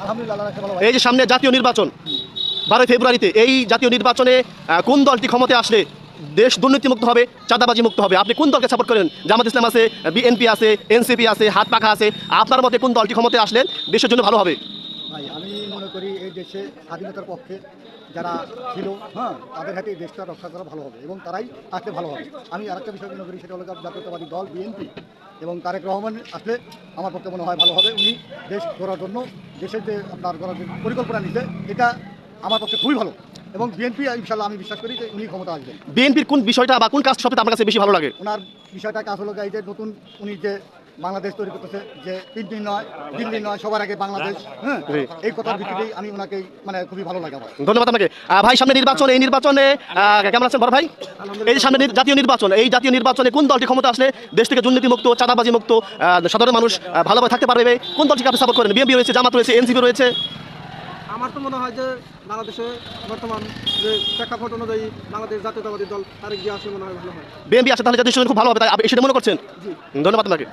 আলহামদুলিল্লাহ আল্লাহ রাখছে ভালো ভাই। এই যে সামনে জাতীয় নির্বাচন 12 ফেব্রুয়ারিতে, এই জাতীয় নির্বাচনে কোন দলটি ক্ষমতায় আসলে দেশ দুর্নীতিমুক্ত হবে, চাঁদাবাজি মুক্ত হবে? আপনি কোন দলকে সাপোর্ট করেন? জামাত ইসলাম আছে, বিএনপি আছে, এনসিপি আছে, হাত পাখা আছে। আপনার মতে কোন দলটি ক্ষমতায় আসলে দেশের জন্য ভালো হবে? ভাই আমি মনে করি এই দেশে স্বাধীনতার পক্ষে যারা ছিল, হ্যাঁ, তাদের হাতে এই দেশটা রক্ষা করা ভালো হবে এবং তারাই আসলে ভালো হবে। আমি আরেকটা বিষয় মনে করি, সেটা হলো জাতীয়তাবাদী দল বিএনপি এবং তারেক রহমান আসলে আমার পক্ষে মনে হয় ভালো হবে। উনি দেশ গড়ার জন্য, দেশের যে আপনার গড়ার যে পরিকল্পনা নিতে, এটা আমার পক্ষে খুবই ভালো এবং বিএনপি ইনশাল্লাহ আমি বিশ্বাস করি যে উনি ক্ষমতা আসবেন। বিএনপির কোন বিষয়টা বা কোন কাজ সবচেয়ে আপনার কাছে বেশি ভালো লাগে? ওনার বিষয়টা কাজ হলো এই যে নতুন উনি যে বাংলাদেশ তৈরি করতেছে, যে তিনটি নয়, দিল্লি নয়, সবার আগে বাংলাদেশ, হ্যাঁ, জি। এই কথার ভিত্তিতেই আমি ওনাকে মানে খুবই ভালো লাগে আমার। ধন্যবাদ আপনাকে। ভাই সামনে নির্বাচন, এই নির্বাচনে কেমন আছেন বড় ভাই? এই যে সামনে জাতীয় নির্বাচন, এই জাতীয় নির্বাচনে কোন দলটি ক্ষমতা আসলে দেশ থেকে দুর্নীতিমুক্ত, চাঁদাবাজি মুক্ত, সাধারণ মানুষ ভালোভাবে থাকতে পারবে? কোন দলটিকে আপনি সাপোর্ট করেন? বিএনপি রয়েছে, জামাত রয়েছে, এনসিপি রয়েছে। আমার তো মনে হয় যে বাংলাদেশে বর্তমান যে প্রেক্ষাপট অনুযায়ী বাংলাদেশ জাতীয়তাবাদী দল তারেক জিয়া আসলে মনে হয় ভালো হয়। বিএনপি আসে তাহলে জাতীয় খুব ভালো হবে, তাই আপনি সেটা মনে করছেন? ধন্যবাদ আপনাকে।